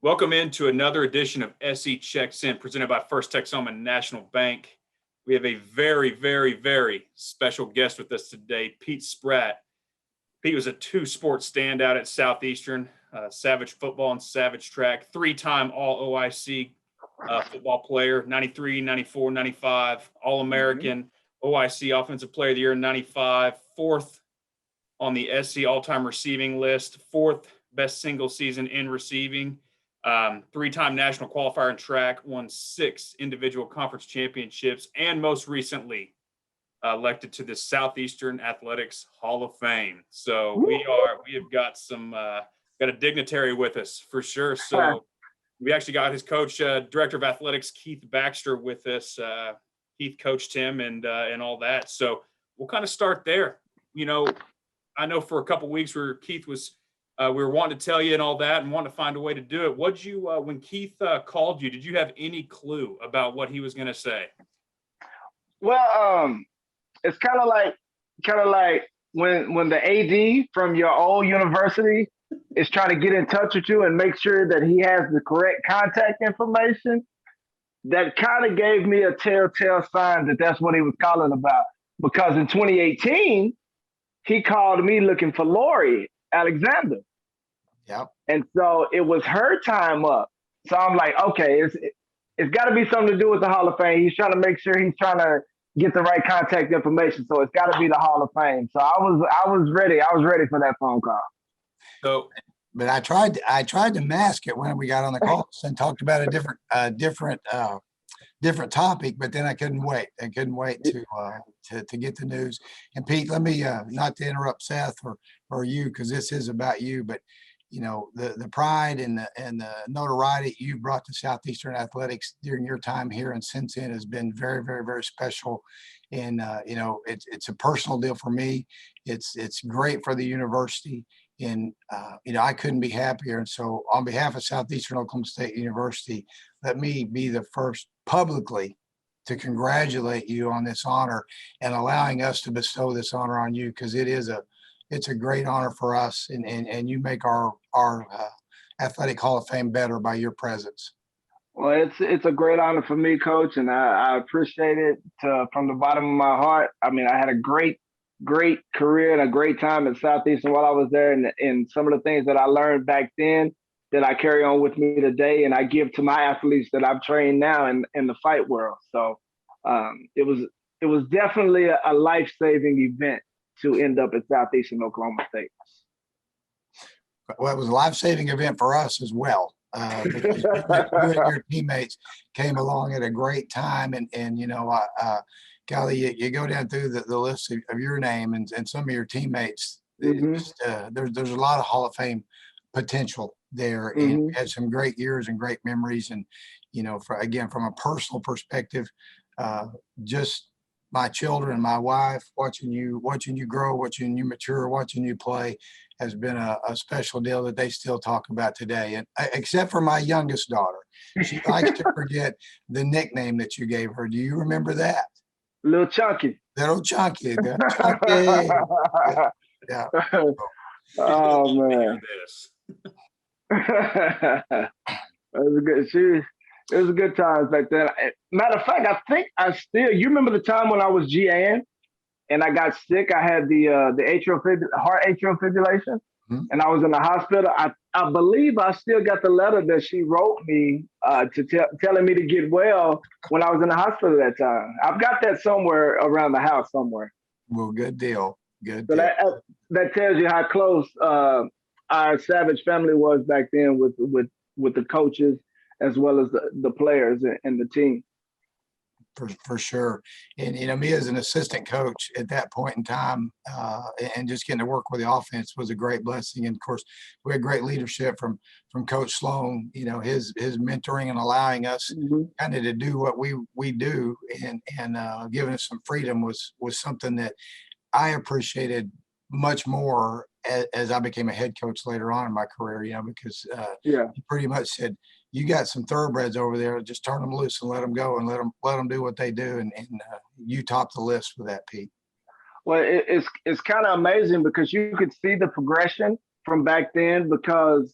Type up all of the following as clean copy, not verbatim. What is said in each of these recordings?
Welcome into another edition of SE Checks In, presented by First Texoma National Bank. We have a very, very, very special guest with us today, Pete Spratt. Pete was a two-sport standout at Southeastern, Savage football and Savage track, three-time All-OIC football player, 93, 94, 95, All-American, OIC Offensive Player of the Year in 95, fourth on the SC all-time receiving list, fourth best single season in receiving, three-time national qualifier in track, won 6 individual conference championships, and most recently elected to the Southeastern Athletics Hall of Fame. So we have got got a dignitary with us for sure. So we actually got his coach, director of athletics, Keith Baxter, with us. Keith coached him and all that. So we'll kind of start there. You know, I know for a couple of weeks where Keith was, we were wanting to tell you and all that and wanting to find a way to do it. What'd you, when Keith called you, did you have any clue about what he was going to say? Well, it's kind of like when the AD from your old university is trying to get in touch with you and make sure that he has the correct contact information. That kind of gave me a telltale sign that that's what he was calling about. Because in 2018, he called me looking for Lori Alexander. Yep. And so it was her time up. So I'm like, okay, it's got to be something to do with the Hall of Fame. He's trying to make sure he's trying to get the right contact information. So it's got to be the Hall of Fame. So I was ready. I was ready for that phone call. So, but I tried to mask it when we got on the call and talked about a different topic, but then I couldn't wait. I couldn't wait to get the news. And Pete, let me not to interrupt Seth or you, because this is about you, but you know, the pride and the notoriety you brought to Southeastern athletics during your time here and since then has been very, very, very special. And you know, it's a personal deal for me. It's great for the university. And you know, I couldn't be happier. And so on behalf of Southeastern Oklahoma State University, let me be the first publicly to congratulate you on this honor and allowing us to bestow this honor on you, because it's a great honor for us, and you make our athletic Hall of Fame better by your presence. Well, it's a great honor for me, Coach, and I appreciate it from the bottom of my heart. I mean, I had a great career and a great time at Southeastern while I was there, and some of the things that I learned back then that I carry on with me today, and I give to my athletes that I've trained now in the fight world. So it was definitely a life-saving event to end up at Southeastern Oklahoma State. Well, it was a life-saving event for us as well. Because you and your teammates came along at a great time, and you know, golly, you go down through the list of your name and some of your teammates. There's a lot of Hall of Fame potential there, and we had some great years and great memories. And you know, from a personal perspective, just my children, my wife, watching you grow, watching you mature, watching you play has been a special deal that they still talk about today. And except for my youngest daughter, she likes to forget the nickname that you gave her. Do you remember that? Little Chunky. Little Chunky. Chunky. Yeah. Oh man. It was good. It was a good time back then. Matter of fact, I think you remember the time when I was GAing and I got sick. I had the heart atrial fibrillation, and I was in the hospital. I believe I still got the letter that she wrote me telling me to get well when I was in the hospital that time. I've got that somewhere around the house somewhere. Well, good deal. Good. So deal. that tells you how close our Savage family was back then with the coaches as well as the players and the team. For sure. And, you know, me as an assistant coach at that point in time and just getting to work with the offense was a great blessing. And of course, we had great leadership from Coach Sloan, you know, his mentoring and allowing us kind of to do what we do and giving us some freedom was something that I appreciated much more as I became a head coach later on in my career, you know, because he pretty much said, you got some thoroughbreds over there, just turn them loose and let them go and let them do what they do. And you top the list with that, Pete. Well, it's kind of amazing because you could see the progression from back then because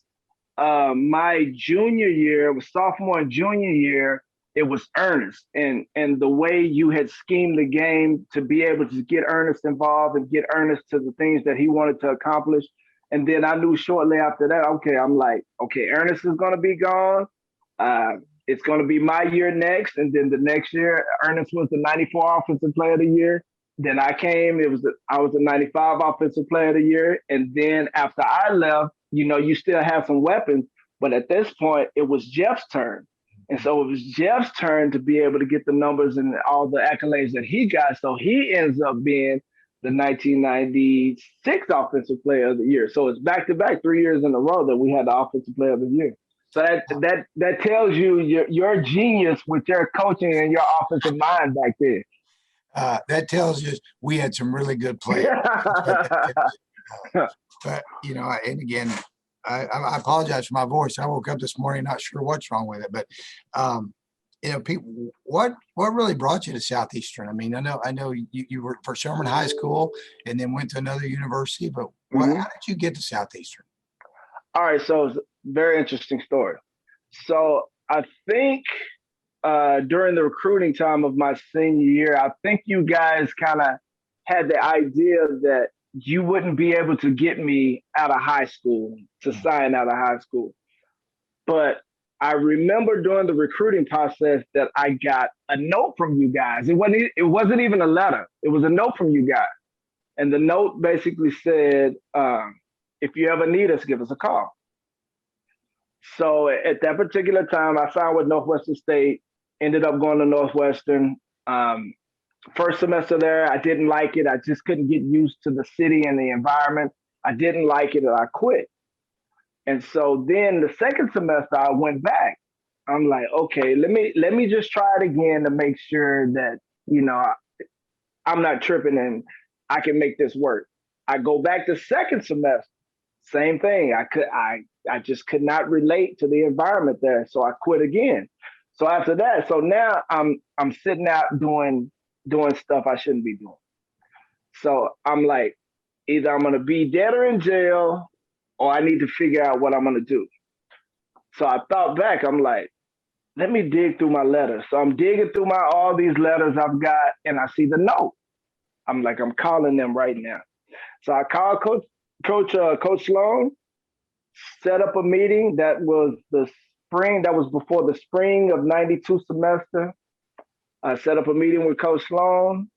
my junior year, it was sophomore and junior year, it was Ernest. And the way you had schemed the game to be able to get Ernest involved and get Ernest to the things that he wanted to accomplish. And then I knew shortly after that, I'm like, okay, Ernest is going to be gone. It's going to be my year next. And then the next year, Ernest was the 94 Offensive Player of the Year. Then I came, I was the 95 Offensive Player of the Year. And then after I left, you still have some weapons. But at this point, it was Jeff's turn. And so it was Jeff's turn to be able to get the numbers and all the accolades that he got. So he ends up being the 1996 Offensive Player of the Year. So it's back-to-back 3 years in a row that we had the Offensive Player of the Year. So that tells you your genius with your coaching and your offensive mind back there. That tells you we had some really good players. But, and again, I apologize for my voice. I woke up this morning not sure what's wrong with it, but people, what really brought you to Southeastern? I mean, I know you were for Sherman High School and then went to another university, but how did you get to Southeastern? All right, so it's a very interesting story. So I think during the recruiting time of my senior year, I think you guys kind of had the idea that you wouldn't be able to get me out of high school, to sign out of high school. But I remember during the recruiting process that I got a note from you guys. It wasn't even a letter. It was a note from you guys. And the note basically said, if you ever need us, give us a call. So at that particular time, I signed with Northwestern State, ended up going to Northwestern. First semester there, I didn't like it. I just couldn't get used to the city and the environment. I didn't like it and I quit. And so then the second semester, I went back. I'm like, okay, let me just try it again to make sure that, I'm not tripping and I can make this work. I go back to second semester, same thing. I just could not relate to the environment there. So I quit again. So after that, so now I'm sitting out doing stuff I shouldn't be doing. So I'm like, either I'm going to be dead or in jail, or I need to figure out what I'm going to do. So I thought back, I'm like, let me dig through my letters. So I'm digging through all these letters I've got, and I see the note. I'm like, I'm calling them right now. So I called Coach Sloan, set up a meeting. That was before the spring of 92 semester. I set up a meeting with Coach Sloan,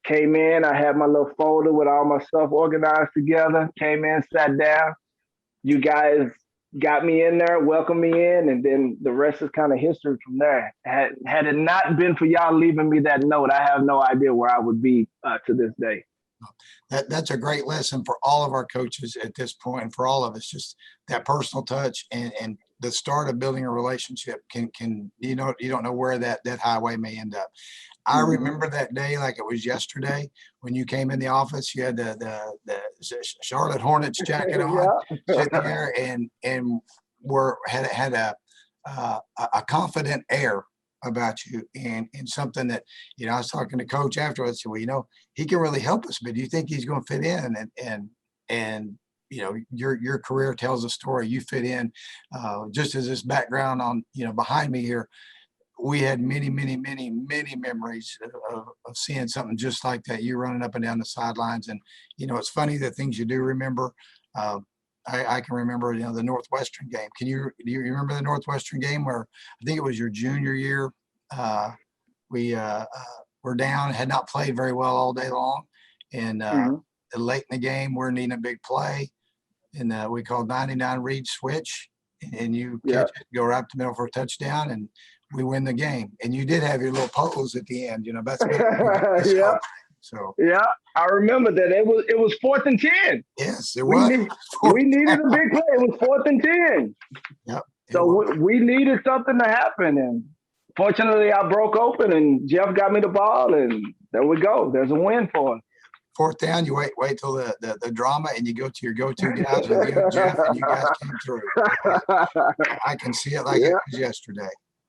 came in, I had my little folder with all my stuff organized together, came in, sat down. You guys got me in there, welcomed me in, and then the rest is kind of history from there. Had it not been for y'all leaving me that note, I have no idea where I would be to this day. That's a great lesson for all of our coaches at this point, and for all of us, just that personal touch and the start of building a relationship can you don't know where that highway may end up. I remember that day like it was yesterday when you came in the office. You had the Charlotte Hornets jacket on, sitting there, and had a confident air about you, and something that I was talking to Coach afterwards. I said, well, he can really help us, but do you think he's going to fit in? And your career tells a story. You fit in. Just as this background on behind me here, we had many memories of seeing something just like that. You running up and down the sidelines, and it's funny the things you do remember. I can remember, the Northwestern game. Do you remember the Northwestern game where I think it was your junior year? We were down, had not played very well all day long, and late in the game, we're needing a big play, and we called 99 read switch, and you catch it, go right up the middle for a touchdown, and we win the game. And you did have your little pose at the end, that's yeah. So I remember that it was 4th and 10. Yes, it was. We needed a big play. It was 4th and 10. Yep. So we needed something to happen, and fortunately, I broke open, and Jeff got me the ball, and there we go. There's a win for us. 4th down, you wait till the drama, and you go to your go-to guys with you and Jeff, and you guys came through. I can see it like it was yesterday.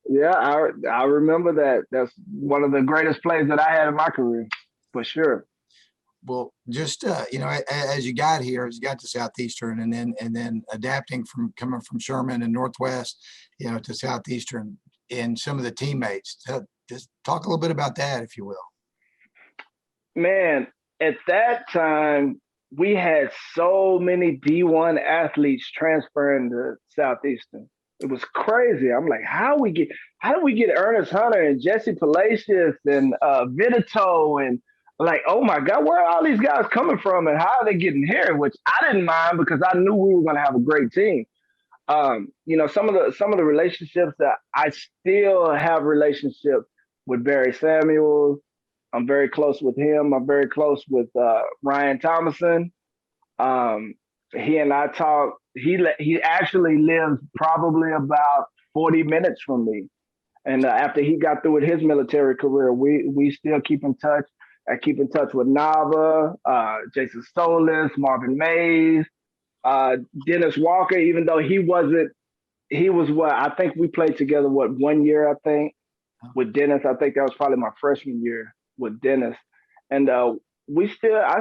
Yeah, I remember that. That's one of the greatest plays that I had in my career, for sure. well, just as you got here, as you got to Southeastern, and then adapting from coming from Sherman and Northwest, to Southeastern, and some of the teammates. Just talk a little bit about that, if you will. Man, at that time, we had so many D1 athletes transferring to Southeastern. It was crazy. I'm like, how do we get Ernest Hunter and Jesse Palacios and Vidito, and like, oh my God, where are all these guys coming from and how are they getting here? Which I didn't mind because I knew we were going to have a great team. Some of the relationships that I still have relationships with Barry Samuels. I'm very close with him. I'm very close with Ryan Thomason. He and I talk. He actually lives probably about 40 minutes from me. And after he got through with his military career, we still keep in touch. I keep in touch with Nava, Jason Solis, Marvin Mays, Dennis Walker. Even though he was what I think we played together 1 year, I think, with Dennis. I think that was probably my freshman year with Dennis. And I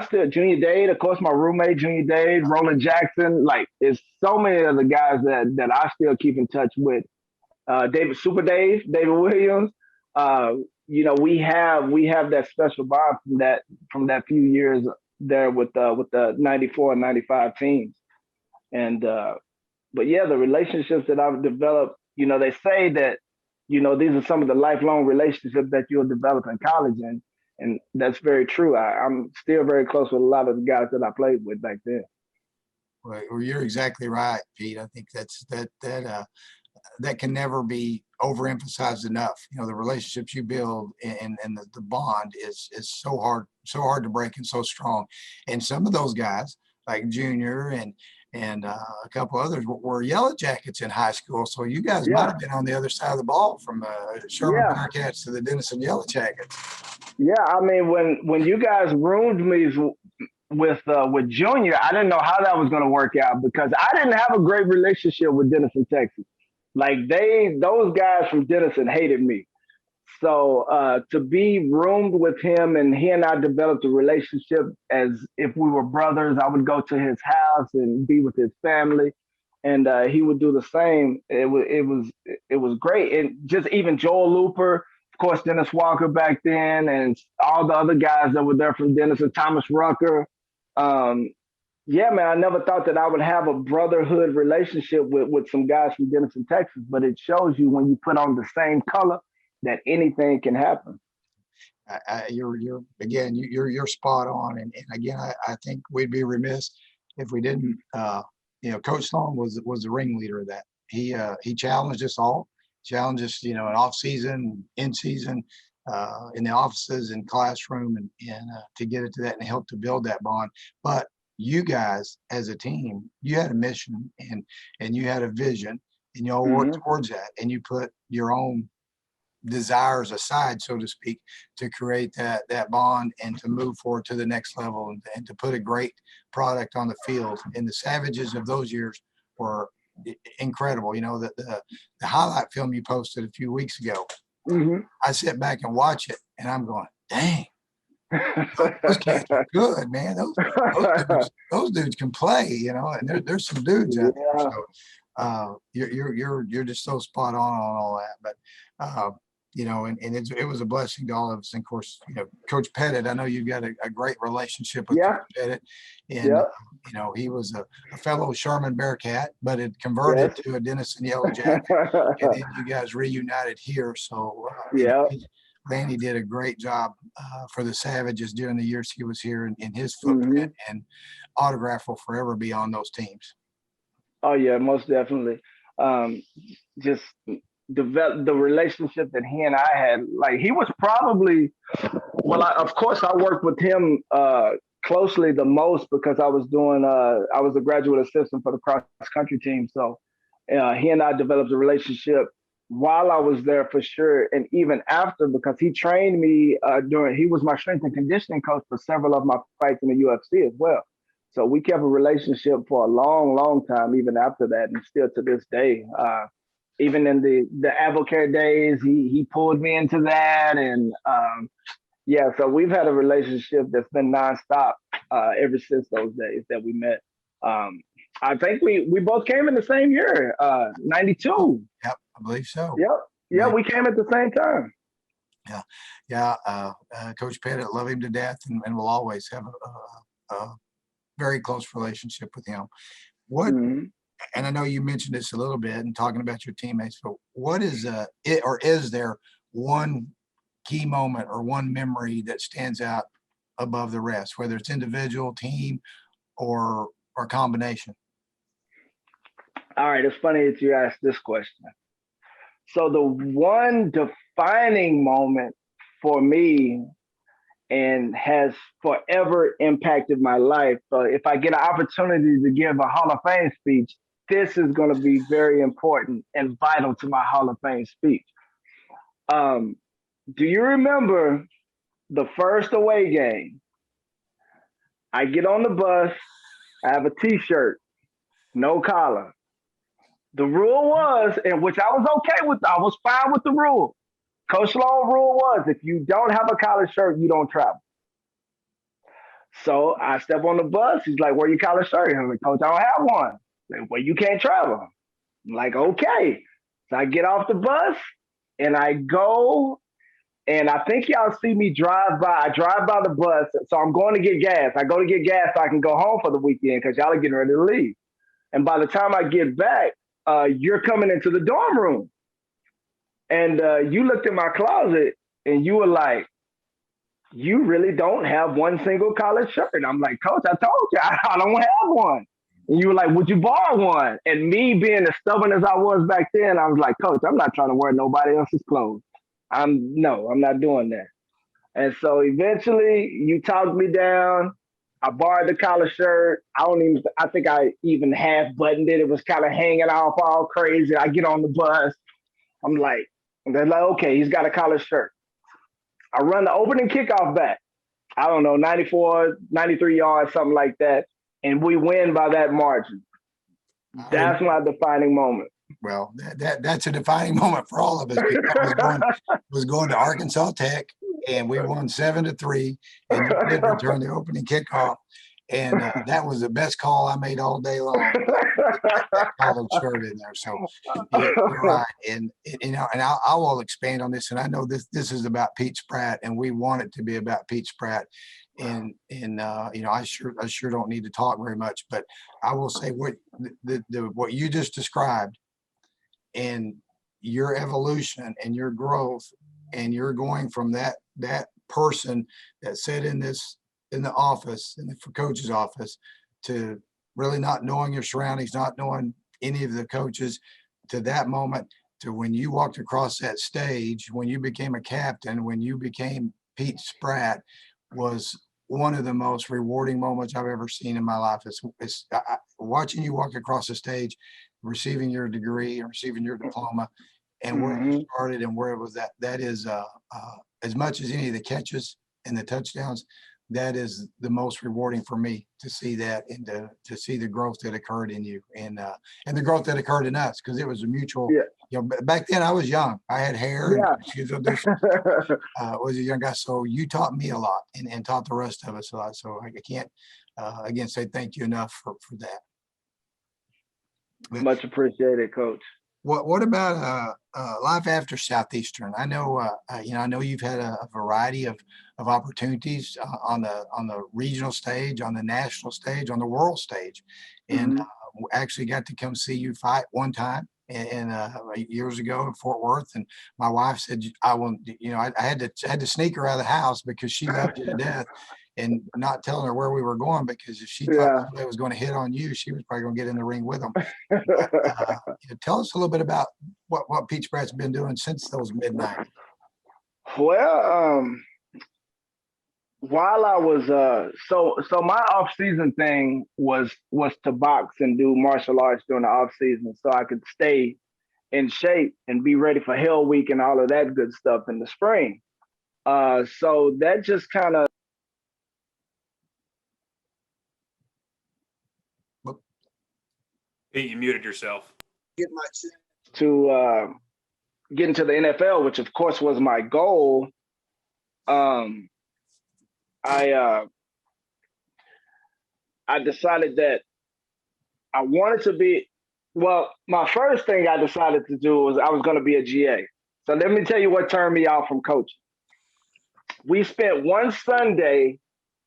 still Junior Dade, of course, my roommate Junior Dade, Roland Jackson. Like, it's so many of the guys that I still keep in touch with. David David Williams. We have that special bond from that few years there with the 94 and 95 teams. And but yeah, the relationships that I've developed, they say that, these are some of the lifelong relationships that you'll develop in college, and that's very true. I'm still very close with a lot of the guys that I played with back then. Well, you're exactly right, Pete. I think that can never be overemphasized enough. The relationships you build and the bond is so hard to break and so strong. And some of those guys, like Junior and a couple others, were Yellow Jackets in high school. So you guys might have been on the other side of the ball, from Sherman Bearcats to the Denison Yellow Jackets. Yeah, I mean, when you guys roomed me with Junior, I didn't know how that was going to work out because I didn't have a great relationship with Denison, Texas. Like, those guys from Denison hated me. So to be roomed with him, and he and I developed a relationship as if we were brothers. I would go to his house and be with his family, and he would do the same. It was great. And just even Joel Looper, of course, Dennis Walker back then, and all the other guys that were there from Denison, Thomas Rucker. Yeah, man, I never thought that I would have a brotherhood relationship with some guys from Denison, Texas, but it shows you when you put on the same color that anything can happen. You're spot on. And again, I think we'd be remiss if we didn't, Coach Sloan was the ringleader of that. He challenged us all, in off season, in season, in the offices and classroom, and to get it to that and help to build that bond. But you guys as a team, you had a mission and you had a vision, and you all worked towards that, and you put your own desires aside, so to speak, to create that bond and to move forward to the next level and to put a great product on the field. And the Savages of those years were incredible. The highlight film you posted a few weeks ago, I sit back and watch it and I'm going, dang, those kids are good, man. Those dudes can play, and there's some dudes out there. So you're just so spot on all that. But and it was a blessing to all of us. And of course, Coach Pettit, I know you've got a great relationship with Coach Pettit. And, he was a fellow Sherman Bearcat, but had converted to a Denison Yellow Jacket. And then you guys reunited here. So, Lanny did a great job for the Savages during the years he was here, in his footprint, and autograph will forever be on those teams. Oh, yeah, most definitely. Just develop the relationship that he and I had. Like, he was probably, of course I worked with him closely the most because I was a graduate assistant for the cross country team. So he and I developed a relationship while I was there for sure. And even after, because he trained me he was my strength and conditioning coach for several of my fights in the UFC as well. So we kept a relationship for a long, long time, even after that, and still to this day. Even in the Advocare days, he pulled me into that, and Yeah, so we've had a relationship that's been nonstop ever since those days that we met. Um, I think we both came in the same year, 92. Yep, I believe so. Yep. Yeah, we came at the same time. Yeah, yeah. Coach Pettit, love him to death, and will always have a very close relationship with him. What? Mhm. And I know you mentioned this a little bit and talking about your teammates, but what is it, or is there one key moment or one memory that stands out above the rest, whether it's individual, team, or combination? All right, it's funny that you asked this question. So the one defining moment for me and has forever impacted my life. So if I get an opportunity to give a Hall of Fame speech, this is going to be very important and vital to my Hall of Fame speech. Um, do you remember the first away game? I get on the bus, I have a t-shirt, no collar. The rule was, and which I was okay with, I was fine with the rule. Coach Sloan's rule was if you don't have a collar shirt, you don't travel. So I step on the bus. He's like, "Where your collar shirt?" I'm like, "Coach, I don't have one." He's like, "Well, you can't travel." I'm like, "Okay." So I get off the bus and I go, and I think y'all see me drive by. I drive by the bus, so I'm going to get gas. I go to get gas so I can go home for the weekend because y'all are getting ready to leave. And by the time I get back, you're coming into the dorm room, and you looked at my closet and you were like, "You really don't have one single collared shirt." And I'm like, "Coach, I told you I don't have one." And you were like, "Would you borrow one?" And me being as stubborn as I was back then, I was like, "Coach, I'm not trying to wear nobody else's clothes. I'm not doing that." And so eventually you talked me down. I borrowed the collar shirt. I think I even half buttoned it. It was kind of hanging off all crazy. I get on the bus. I'm like, they're like, "Okay, he's got a collar shirt." I run the opening kickoff back. I don't know, 94, 93 yards, something like that. And we win by that margin. That's my defining moment. Well, that's a defining moment for all of us. Was going to Arkansas Tech, and we won 7-3, and you did return the opening kickoff, and that was the best call I made all day long. That collared shirt in there, so you're right, and you know, and I will expand on this, and I know this is about Pete Spratt, and we want it to be about Pete Spratt. And you know, I sure don't need to talk very much, but I will say what what you just described and your evolution and your growth, and you're going from that person that sat in the office, in the coach's office, to really not knowing your surroundings, not knowing any of the coaches, to that moment, to when you walked across that stage, when you became a captain, when you became Pete Spratt, was one of the most rewarding moments I've ever seen in my life. It's watching you walk across the stage, receiving your degree or receiving your diploma, and where you started and where it was that is as much as any of the catches and the touchdowns, that is the most rewarding for me, to see that and to see the growth that occurred in you, and the growth that occurred in us, because it was a mutual. Yeah. You know, back then I was young. I had hair. Yeah. And was a young guy, so you taught me a lot and taught the rest of us a lot. So I can't again say thank you enough for that. But Much appreciated, Coach. what about life after Southeastern? I know you know, I know you've had a variety of opportunities on the regional stage, on the national stage, on the world stage, and actually got to come see you fight one time and years ago in Fort Worth. And my wife said, "I will," you know, I had to sneak her out of the house because she loved you to death, and not telling her where we were going, because if she thought somebody was going to hit on you, she was probably going to get in the ring with them. Tell us a little bit about what Pete Spratt's been doing since those mid-90s. Well, while I was so my off-season thing was to box and do martial arts during the off-season, so I could stay in shape and be ready for Hell Week and all of that good stuff in the spring. So that just kind of Pete, you muted yourself. to get into the NFL, which of course was my goal. I decided that I wanted to be, well, my first thing I decided to do was I was going to be a GA. So let me tell you what turned me off from coaching. We spent one Sunday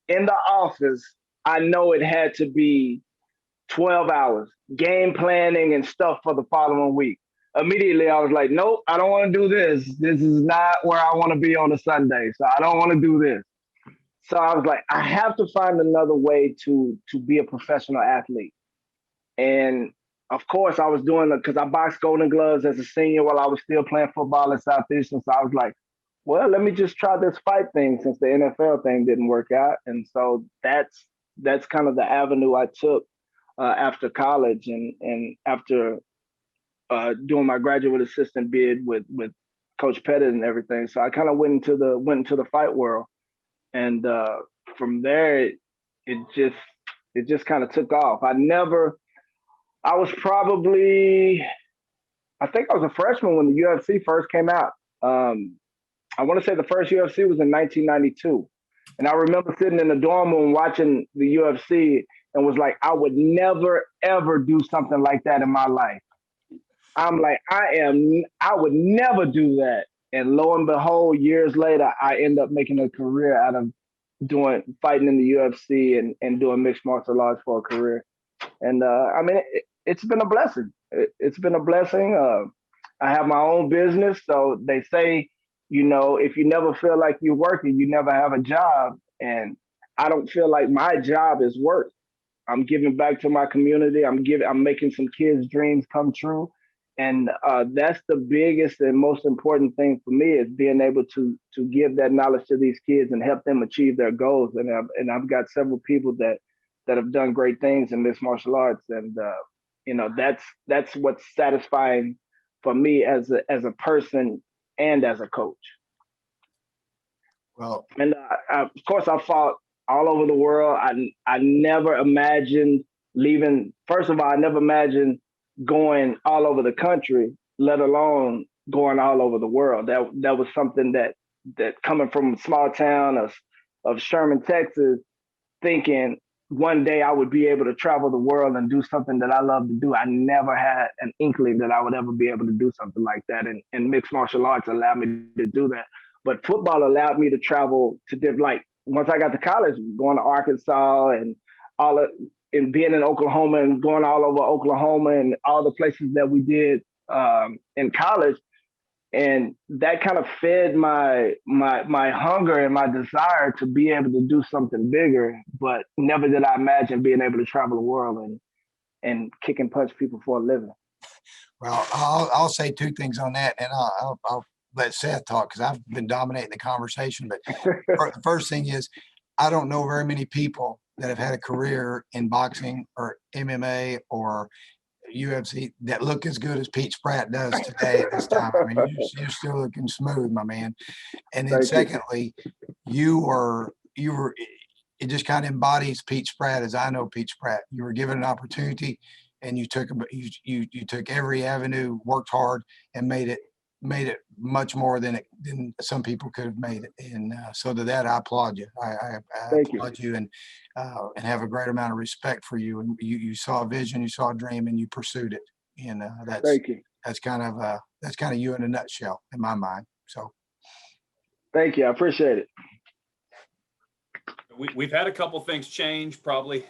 in the office. I know it had to be 12 hours, game planning and stuff for the following week. Immediately, I was like, nope, I don't want to do this. This is not where I want to be on a Sunday. So I don't want to do this. So I was like, I have to find another way to be a professional athlete. And of course, I was doing it because I boxed Golden Gloves as a senior while I was still playing football at Southeastern. So I was like, well, let me just try this fight thing since the NFL thing didn't work out. And so that's kind of the avenue I took after college and after doing my graduate assistant bid with Coach Pettit and everything. So I kind of went into the fight world, and from there it just kind of took off. I was probably, I think I was a freshman when the UFC first came out. I want to say the first UFC was in 1992. And I remember sitting in the dorm room watching the UFC and was like, I would never, ever do something like that in my life. I'm like, I would never do that. And lo and behold, years later, I end up making a career out of fighting in the UFC and doing mixed martial arts for a career. And I mean, it's been a blessing. It's been a blessing. I have my own business. So they say, you know, if you never feel like you're working, you never have a job. And I don't feel like my job is work. I'm giving back to my community. I'm making some kids' dreams come true. And that's the biggest and most important thing for me, is being able to give that knowledge to these kids and help them achieve their goals. And I've got several people that have done great things in mixed martial arts. And you know, that's what's satisfying for me as a person and as a coach. Well, and of course, I fought all over the world. I never imagined leaving. First of all, I never imagined going all over the country, let alone going all over the world. That was something that coming from a small town of Sherman, Texas, thinking one day I would be able to travel the world and do something that I love to do. I never had an inkling that I would ever be able to do something like that. And mixed martial arts allowed me to do that. But football allowed me to travel to different, like once I got to college, going to Arkansas and and being in Oklahoma and going all over Oklahoma and all the places that we did in college. And that kind of fed my hunger and my desire to be able to do something bigger. But never did I imagine being able to travel the world and kick and punch people for a living. Well, I'll say two things on that, and I'll let Seth talk because I've been dominating the conversation. But the first thing is, I don't know very many people that have had a career in boxing or MMA or UFC that look as good as Pete Spratt does today at this time. I mean, you're still looking smooth, my man. And then secondly, you were it just kind of embodies Pete Spratt as I know Pete Spratt. You were given an opportunity and you took every avenue, worked hard, and made it much more than some people could have made it. And so to that, I applaud you. I applaud you and have a great amount of respect for you. And you saw a vision, you saw a dream, and you pursued it. And thank you. That's kind of you in a nutshell in my mind. So thank you. I appreciate it. We've had a couple things change probably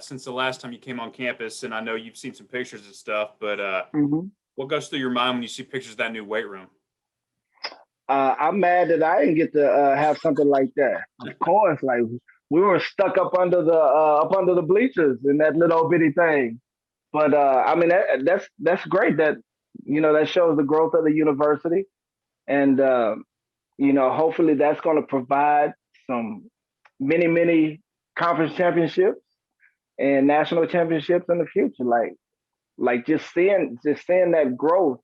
since the last time you came on campus, and I know you've seen some pictures and stuff, but what goes through your mind when you see pictures of that new weight room? I'm mad that I didn't get to have something like that. Of course, like we were stuck up under the bleachers in that little bitty thing. But I mean, that's great. That that shows the growth of the university, and hopefully that's going to provide some many conference championships and national championships in the future. Like just seeing that growth,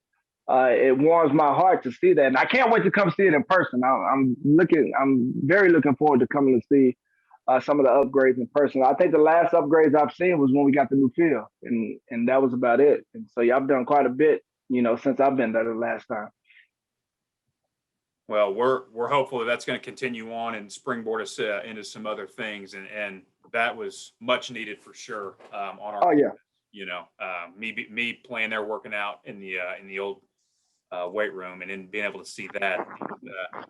it warms my heart to see that. And I can't wait to come see it in person. I'm very looking forward to coming to see some of the upgrades in person. I think the last upgrades I've seen was when we got the new field, and that was about it. And so y'all have done quite a bit, since I've been there the last time. Well, we're hopeful that that's going to continue on and springboard us into some other things, and that was much needed for sure on our. Oh yeah. You know, me playing there, working out in the old weight room, and then being able to see that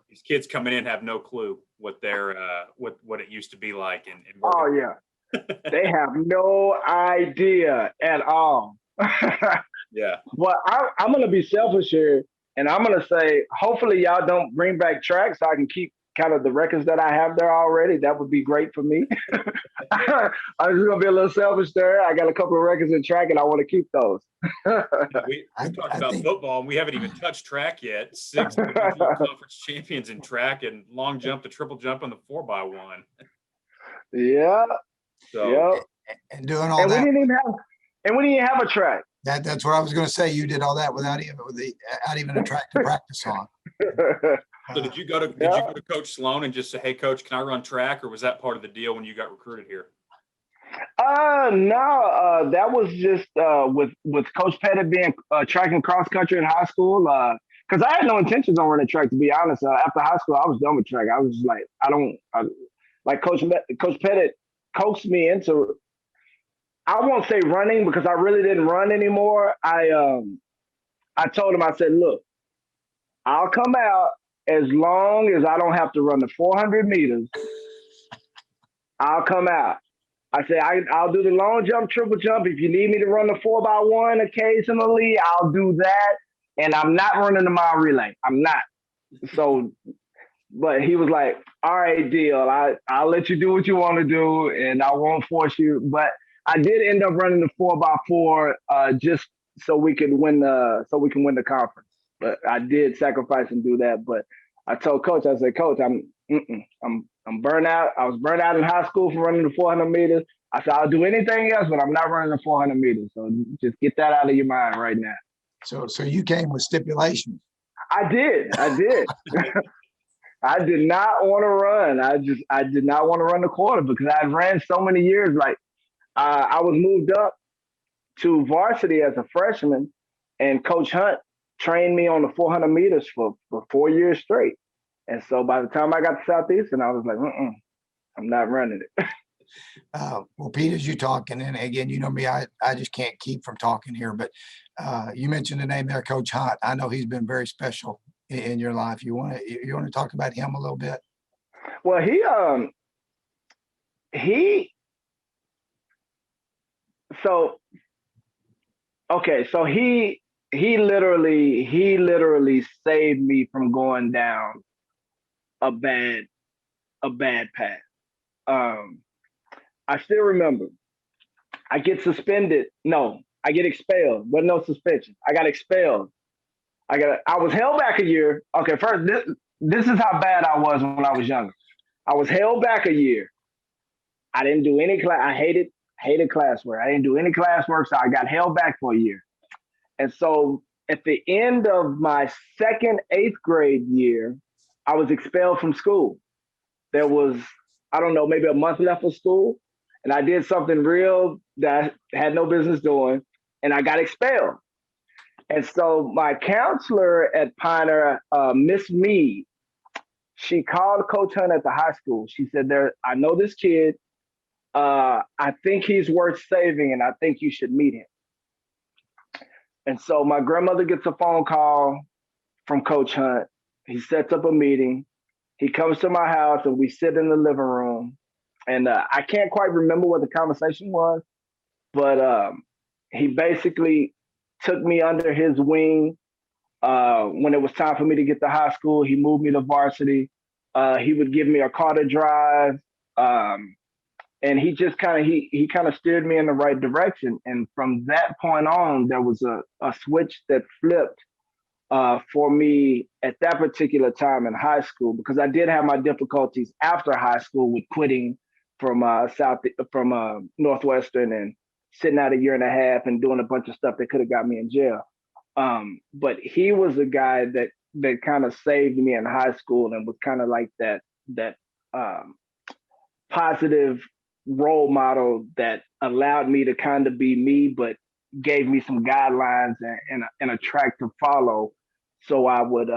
these kids coming in have no clue what their what it used to be like, and Oh yeah. They have no idea at all. Yeah. Well, I'm going to be selfish here, and I'm going to say, hopefully y'all don't bring back track so I can keep kind of the records that I have there already. That would be great for me. I'm just going to be a little selfish there. I got a couple of records in track, and I want to keep those. We talked about football, and we haven't even touched track yet. 6 divisional conference champions in track, and long jump to triple jump on the 4x1. Yeah. So, yeah. And doing all And that. we didn't even have a track. That's what I was going to say. You did all that without even a track to practice on. so did you go to Coach Sloan and just say, "Hey, Coach, can I run track?" Or was that part of the deal when you got recruited here? No, that was just with Coach Pettit being track and cross country in high school. Because I had no intentions on running track, to be honest. After high school, I was done with track. I was just like, like Coach Pettit coaxed me into. I won't say running because I really didn't run anymore. I told him, I said, look, I'll come out as long as I don't have to run the 400 meters. I'll come out. I said, I'll do the long jump, triple jump. If you need me to run the 4x1 occasionally, I'll do that. And I'm not running the mile relay. I'm not. So, but he was like, all right, deal. I'll let you do what you want to do and I won't force you. But I did end up running the 4x4 just so we can win the conference. But I did sacrifice and do that. But I told Coach, I said, Coach, I'm burnt out. I was burnt out in high school for running the 400 meters. I said, I'll do anything else, but I'm not running the 400 meters. So just get that out of your mind right now. So you came with stipulations. I did. I did not want to run. I did not want to run the quarter because I ran so many years. Like I was moved up to varsity as a freshman, and Coach Hunt trained me on the 400 meters for 4 years straight. And so by the time I got to Southeastern, I was like, I'm not running it. Well, Pete, as you talk, and then again, you know me, I just can't keep from talking here, but you mentioned the name there, Coach Hunt. I know he's been very special in your life. You want to talk about him a little bit? Well, he literally saved me from going down a bad path. I still remember I get suspended. No, I get expelled. But no suspension. I got expelled. I was held back a year. Okay, first, this is how bad I was when I was younger. I was held back a year. I didn't do any class. I hated classwork. I didn't do any classwork, so I got held back for a year. And so at the end of my second 8th grade year, I was expelled from school. There was, I don't know, maybe a month left of school, and I did something real that I had no business doing, and I got expelled. And so my counselor at Pioneer, Miss Mead, she called Coach Hunt at the high school. She said, I know this kid. I think he's worth saving, and I think you should meet him. And so my grandmother gets a phone call from Coach Hunt. He sets up a meeting. He comes to my house, and we sit in the living room. And I can't quite remember what the conversation was, but he basically took me under his wing. When it was time for me to get to high school, he moved me to varsity. He would give me a car to drive. And he just kind of steered me in the right direction. And from that point on, there was a switch that flipped for me at that particular time in high school, because I did have my difficulties after high school with quitting from Northwestern and sitting out a year and a half and doing a bunch of stuff that could have got me in jail. But he was a guy that kind of saved me in high school and was kind of like that positive role model that allowed me to kind of be me, but gave me some guidelines and a track to follow, so I would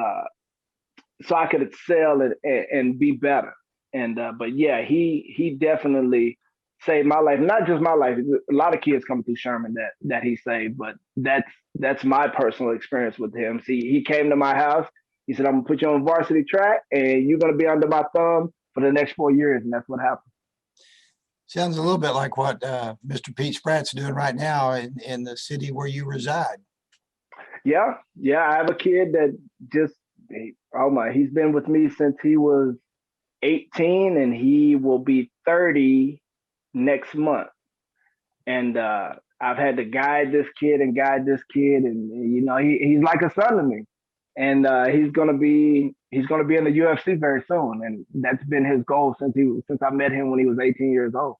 so I could excel and be better. And but yeah, he definitely saved my life. Not just my life. A lot of kids come through Sherman that he saved, but that's my personal experience with him. See, he came to my house. He said, "I'm gonna put you on varsity track, and you're gonna be under my thumb for the next 4 years." And that's what happened. Sounds a little bit like what Mr. Pete Spratt's doing right now in the city where you reside. Yeah, yeah. I have a kid that just oh my, he's been with me since he was 18, and he will be 30 next month. And I've had to guide this kid, and he's like a son to me. And he's gonna be in the UFC very soon, and that's been his goal since I met him when he was 18 years old.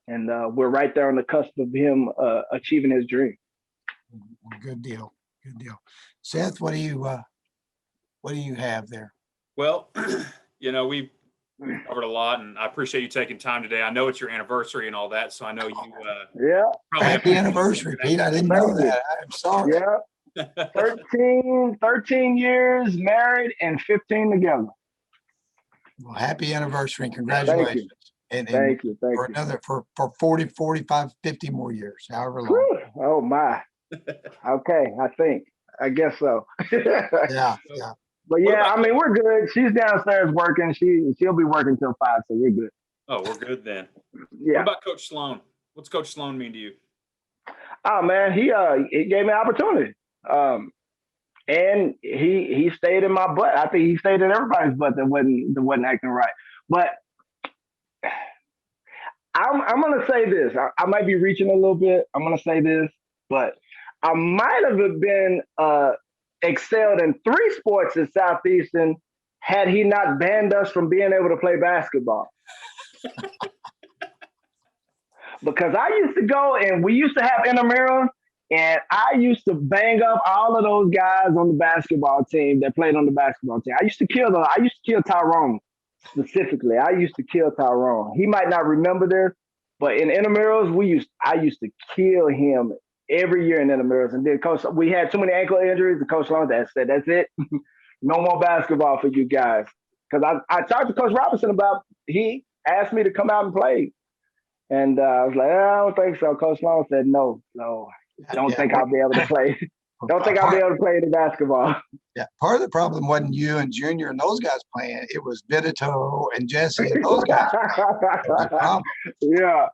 And we're right there on the cusp of him achieving his dream. Good deal. Good deal. Seth, what do you have there? Well, we've covered a lot, and I appreciate you taking time today. I know it's your anniversary and all that, so I know you Yeah. probably have Happy anniversary, Pete. I didn't know that. I'm sorry. Yeah. 13 years married and 15 together. Well, happy anniversary and congratulations. Thank you. For another, for 40, 45, 50 more years, however long. Whew. Oh my. Okay, I guess so. Yeah. But yeah, I mean, we're good. She's downstairs working. She'll be working till 5, so we're good. Oh, we're good then. Yeah. What about Coach Sloan? What's Coach Sloan mean to you? Oh man, he gave me opportunity. And he stayed in my butt. I think he stayed in everybody's butt that wasn't acting right. But I'm gonna say this. I might be reaching a little bit. I'm gonna say this, but I might have been excelled in 3 sports at Southeastern had he not banned us from being able to play basketball. Because I used to go and we used to have intramurals, and I used to bang up all of those guys on the basketball team that played on the basketball team. I used to kill Tyrone specifically. I used to kill Tyrone. He might not remember this, but in intramurals, I used to kill him every year in intramurals. And then we had too many ankle injuries. The coach Long said, "That's it. No more basketball for you guys." Because I talked to Coach Robinson about, he asked me to come out and play. And I was like, I don't think so. Coach Long said, no, don't think I'll be able to play. Don't think I'll be able to play any basketball. Yeah, part of the problem wasn't you and Junior and those guys playing. It was Benito and Jesse and those guys. Yeah.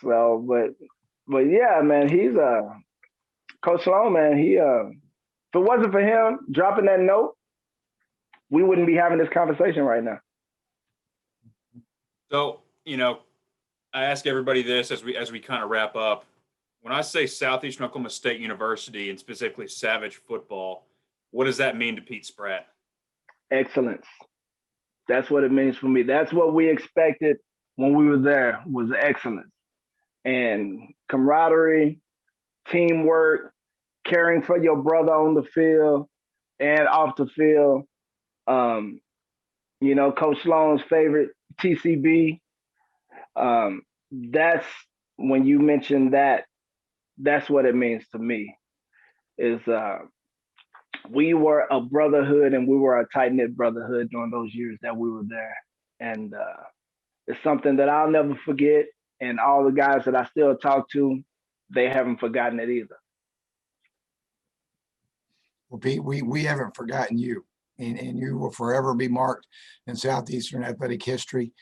So, but yeah, man, he's Coach Sloan, man. He if it wasn't for him dropping that note, we wouldn't be having this conversation right now. So, I ask everybody this as we kind of wrap up. When I say Southeastern Oklahoma State University and specifically Savage football, what does that mean to Pete Spratt? Excellence. That's what it means for me. That's what we expected when we were there, was excellence and camaraderie, teamwork, caring for your brother on the field and off the field. Coach Sloan's favorite, TCB. That's when you mention that, that's what it means to me. Is we were a brotherhood, and we were a tight-knit brotherhood during those years that we were there. And it's something that I'll never forget. And all the guys that I still talk to, they haven't forgotten it either. Well, Pete, we haven't forgotten you, and you will forever be marked in Southeastern athletic history.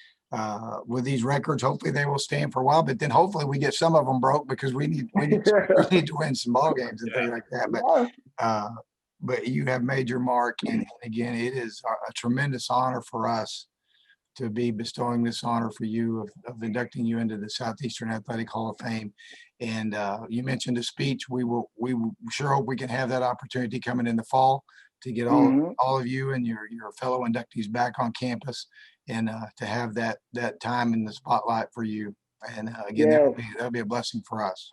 With these records, hopefully they will stand for a while, but then hopefully we get some of them broke, because we need to win some ball games and things like that. But you have made your mark, and again, it is a tremendous honor for us to be bestowing this honor for you of inducting you into the Southeastern Athletic Hall of Fame. And you mentioned a speech. We sure hope we can have that opportunity coming in the fall to get all of you and your fellow inductees back on campus, and to have that time in the spotlight for you. And again, that'll be a blessing for us.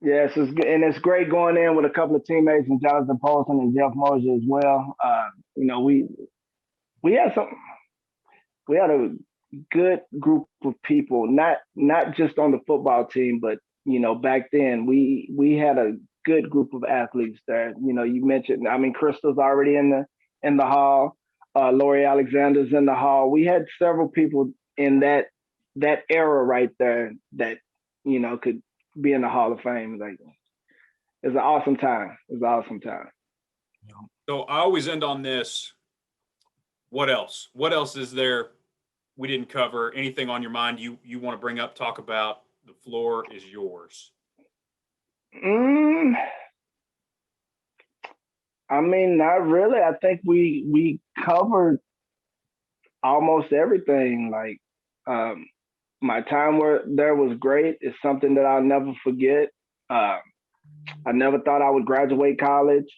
Yes, it's great going in with a couple of teammates, and Jonathan Paulson and Jeff Mosier as well. We had a good group of people, not just on the football team, but back then we had a good group of athletes there. You know, you mentioned, I mean, Crystal's already in the hall. Lori Alexander's in the hall. We had several people in that era right there that, you know, could be in the Hall of Fame. Like, it's an awesome time. It's an awesome time. So I always end on this. What else? What else is there we didn't cover? Anything on your mind you want to bring up, talk about? The floor is yours. I mean, not really. I think we covered almost everything. Like, my time there was great. It's something that I'll never forget. I never thought I would graduate college.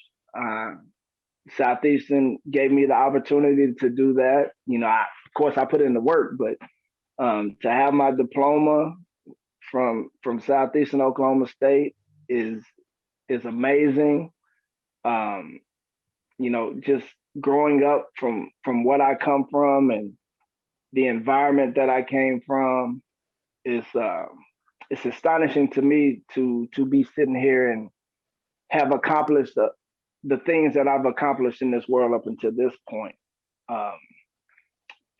Southeastern gave me the opportunity to do that. You know, of course, I put in the work, but to have my diploma from Southeastern Oklahoma State is amazing. You know, just growing up from what I come from and the environment that I came from is it's astonishing to me to be sitting here and have accomplished the things that I've accomplished in this world up until this point.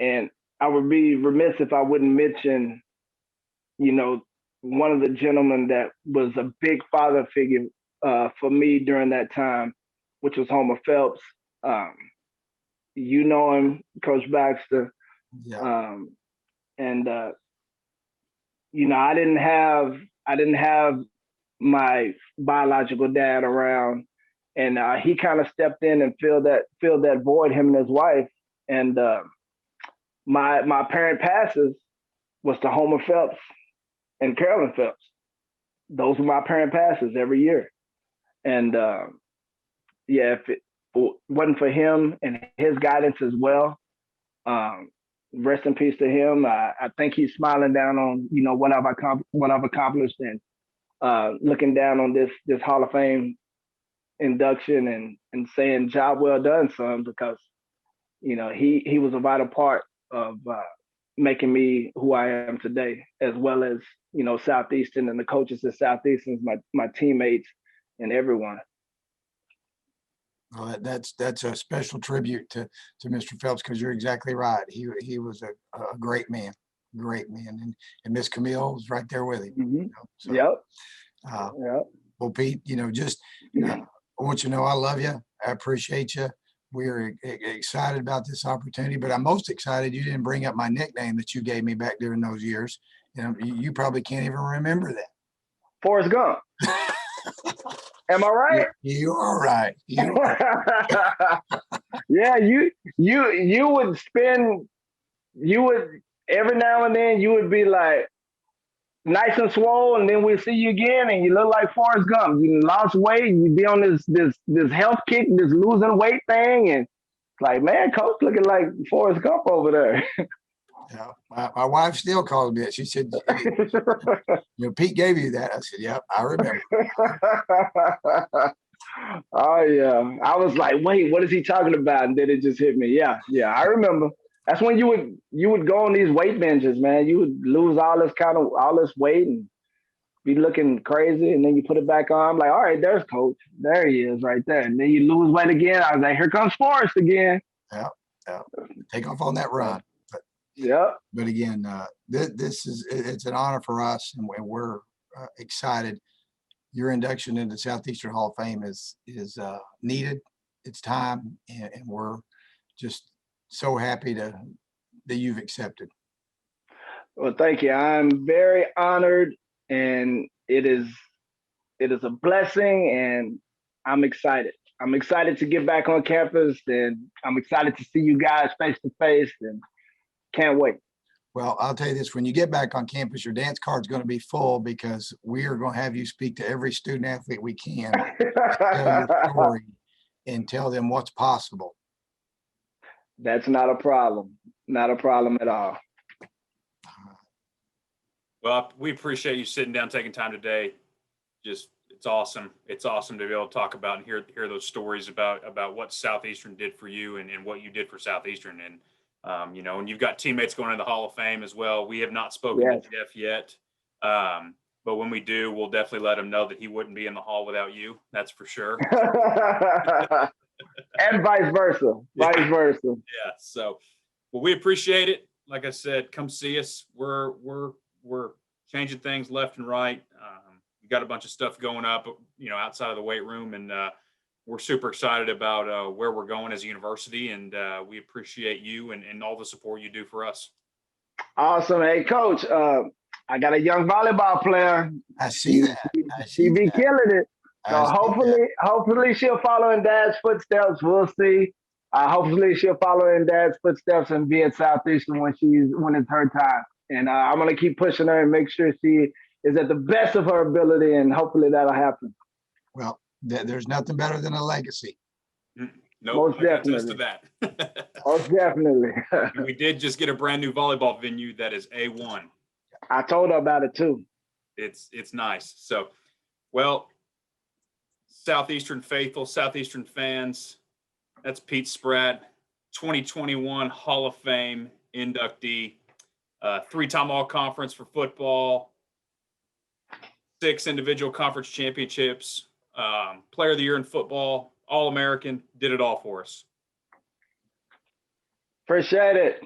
And I would be remiss if I wouldn't mention, you know, one of the gentlemen that was a big father figure for me during that time, which was Homer Phelps. You know him, Coach Baxter. Yeah. You know, I didn't have my biological dad around, and he kind of stepped in and filled that void, him and his wife. And my parent passes was to Homer Phelps and Carolyn Phelps. Those were my parent passes every year. And yeah, if it wasn't for him and his guidance as well, rest in peace to him. I think he's smiling down on, you know, what I've accomplished, and looking down on this Hall of Fame induction and saying job well done, son, because, you know, he was a vital part of making me who I am today, as well as, you know, Southeastern and the coaches at Southeastern, my teammates and everyone. Well, that's a special tribute to Mr. Phelps, because you're exactly right. He was a great man, and Miss Camille was right there with him. Mm-hmm. You know, so, Yep. Yep. Well, Pete, you know, just I want you to know I love you. I appreciate you. We're excited about this opportunity, but I'm most excited you didn't bring up my nickname that you gave me back during those years. You know, you probably can't even remember that. Forrest Gump. Am I right? You are right. You are. Yeah, you would every now and then you would be like nice and swole, and then we'd see you again and you look like Forrest Gump. You lost weight, you'd be on this health kick, this losing weight thing, and it's like, man, coach looking like Forrest Gump over there. Yeah, my wife still calls me that. She said, you know, Pete gave you that. I said, yep, I remember. Oh yeah. I was like, wait, what is he talking about? And then it just hit me. Yeah, I remember. That's when you would go on these weight benches, man. You would lose all this weight and be looking crazy, and then you put it back on. I'm like, all right, there's coach. There he is right there. And then you lose weight again. I was like, here comes Forrest again. Yeah. Take off on that run. But again, it's an honor for us, and we're excited. Your induction into Southeastern Hall of Fame is needed. It's time, and we're just so happy that you've accepted. Well, thank you. I'm very honored, and it is a blessing, and I'm excited. I'm excited to get back on campus, and I'm excited to see you guys face to face, and can't wait. Well, I'll tell you this, when you get back on campus, your dance card's going to be full, because we are going to have you speak to every student athlete we can, tell your story and tell them what's possible. That's not a problem. Not a problem at all. Well, we appreciate you sitting down, taking time today. Just, it's awesome. It's awesome to be able to talk about and hear those stories about what Southeastern did for you and what you did for Southeastern. And, you know, and you've got teammates going into the Hall of Fame as well. We have not spoken to Jeff yet. But but when we do, we'll definitely let him know that he wouldn't be in the hall without you. That's for sure. And vice versa. Vice versa. Yeah. So, well, we appreciate it. Like I said, come see us. We're changing things left and right. We got a bunch of stuff going up, outside of the weight room, and we're super excited about where we're going as a university, and we appreciate you and all the support you do for us. Awesome. Hey, Coach, I got a young volleyball player. I see that. She be killing it. So hopefully she'll follow in Dad's footsteps. We'll see. Hopefully she'll follow in Dad's footsteps and be at Southeastern when it's her time. And I'm gonna keep pushing her and make sure she is at the best of her ability, and hopefully that'll happen. Well, there's nothing better than a legacy. No, Most definitely. to that. Most definitely. We did just get a brand new volleyball venue that is A1. I told her about it too. It's nice. So, well, Southeastern faithful, Southeastern fans, that's Pete Spratt, 2021 Hall of Fame inductee, 3-time All-Conference for football, 6 individual conference championships, Player of the Year in football, All-American, did it all for us. Appreciate it.